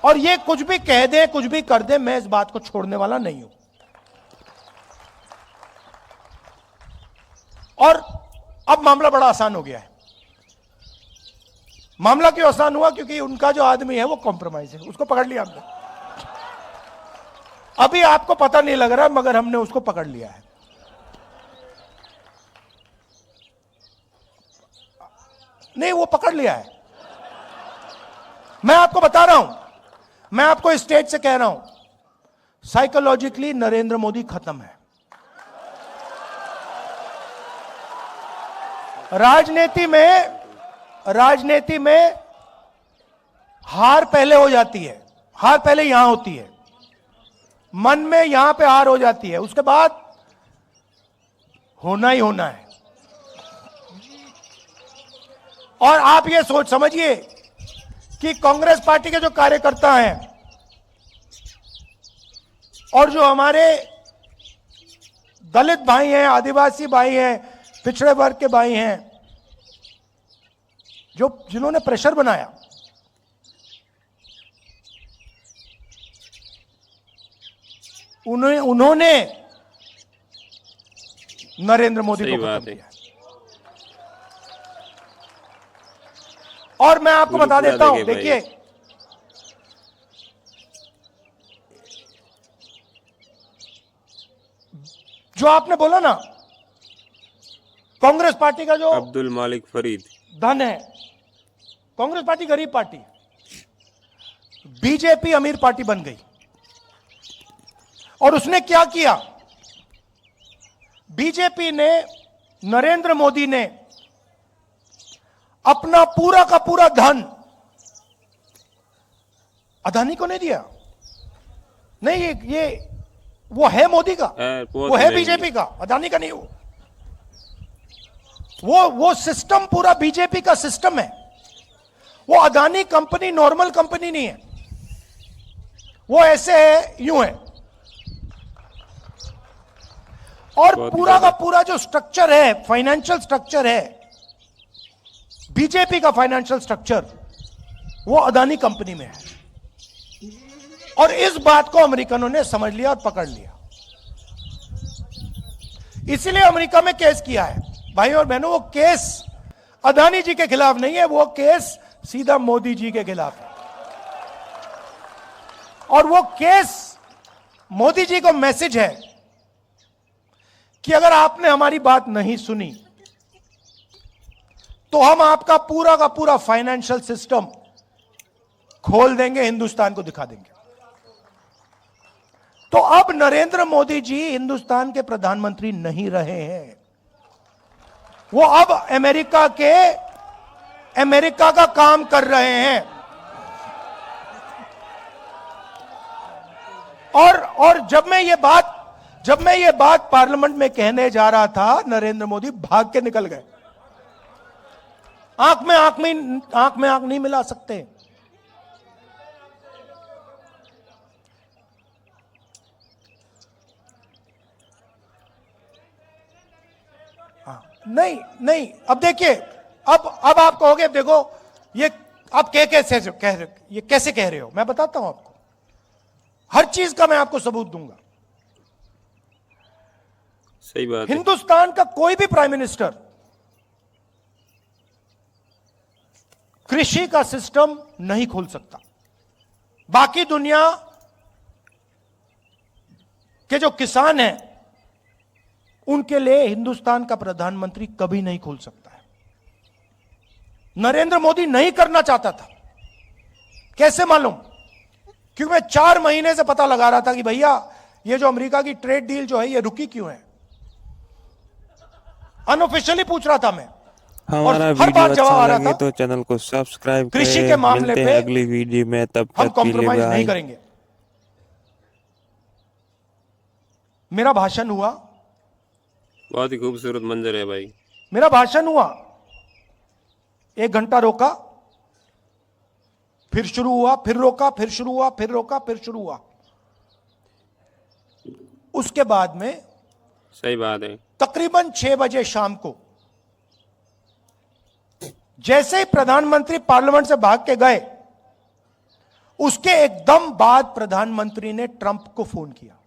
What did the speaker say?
और ये कुछ भी कह दे, कुछ भी कर दे, मैं इस बात को छोड़ने वाला नहीं हूं। और अब मामला बड़ा आसान हो गया है। मामला क्यों आसान हुआ? क्योंकि उनका जो आदमी है वो कॉम्प्रोमाइज है, उसको पकड़ लिया हमने। अभी आपको पता नहीं लग रहा, मगर हमने उसको पकड़ लिया है। नहीं, वो पकड़ लिया है। मैं आपको बता रहा हूं, मैं आपको स्टेज से कह रहा हूं, साइकोलॉजिकली नरेंद्र मोदी खत्म है। राजनीति में हार पहले हो जाती है, हार पहले यहां होती है, मन में यहां पे हार हो जाती है, उसके बाद होना ही होना है। और आप ये सोच समझिए कि कांग्रेस पार्टी के जो कार्यकर्ता हैं और जो हमारे दलित भाई हैं, आदिवासी भाई हैं, पिछड़े वर्ग के भाई हैं, जिन्होंने प्रेशर बनाया, उन्होंने नरेंद्र मोदी को खत्म किया। और मैं आपको बता देता हूं, देखिए, जो आपने बोला ना, कांग्रेस पार्टी का जो अब्दुल मालिक फरीद धन है, कांग्रेस पार्टी गरीब पार्टी, बीजेपी अमीर पार्टी बन गई। और उसने क्या किया? बीजेपी ने, नरेंद्र मोदी ने अपना पूरा का पूरा धन अदानी को नहीं दिया। नहीं, ये वो है मोदी का, वो है बीजेपी का, अदानी का नहीं। वो सिस्टम पूरा बीजेपी का सिस्टम है। वो अदानी कंपनी नॉर्मल कंपनी नहीं है, वो ऐसे है, यूं है। और पूरा का पूरा जो स्ट्रक्चर है, फाइनेंशियल स्ट्रक्चर है, बीजेपी का फाइनेंशियल स्ट्रक्चर, वो अदानी कंपनी में है। और इस बात को अमेरिकनों ने समझ लिया और पकड़ लिया। इसलिए अमेरिका में केस किया है। भाई और बहनों, वो केस अदानी जी के खिलाफ नहीं है, वो केस सीधा मोदी जी के खिलाफ है। और वो केस मोदी जी को मैसेज है कि अगर आपने हमारी बात नहीं सुनी तो हम आपका पूरा का पूरा फाइनेंशियल सिस्टम खोल देंगे, हिंदुस्तान को दिखा देंगे। तो अब नरेंद्र मोदी जी हिंदुस्तान के प्रधानमंत्री नहीं रहे हैं, वो अब अमेरिका का काम कर रहे हैं। और जब मैं ये बात पार्लियामेंट में कहने जा रहा था, नरेंद्र मोदी भाग के निकल गए। आंख में आंख नहीं मिला सकते। नहीं, अब देखिए, अब आप कहोगे, देखो ये आप कैसे कह रहे हो? मैं बताता हूं आपको, हर चीज का मैं आपको सबूत दूंगा। सही बात है। हिंदुस्तान का कोई भी प्राइम मिनिस्टर कृषि का सिस्टम नहीं खोल सकता। बाकी दुनिया के जो किसान हैं, उनके लिए हिंदुस्तान का प्रधानमंत्री कभी नहीं खोल सकता है। नरेंद्र मोदी नहीं करना चाहता था। कैसे मालूम? क्योंकि मैं 4 महीने से पता लगा रहा था कि भैया ये जो अमेरिका की ट्रेड डील जो है, ये रुकी क्यों है। अनऑफिशियली पूछ रहा था मैं, हमारा वीडियो अच्छा लगे तो चैनल को सब्सक्राइब करें। कृषि के मामले पे अगली वीडियो में, तब हम तक के लिए कॉम्प्रोमाइज नहीं करेंगे। मेरा भाषण हुआ, बहुत ही खूबसूरत मंजर है भाई। मेरा भाषण हुआ, 1 घंटा रोका, फिर शुरू हुआ, फिर रोका, फिर शुरू हुआ, फिर रोका, फिर शुरू हुआ। उसके बाद में सही बात है, तकरीबन 6 बजे शाम को जैसे ही प्रधानमंत्री पार्लियामेंट से भाग के गए, उसके एकदम बाद प्रधानमंत्री ने ट्रंप को फोन किया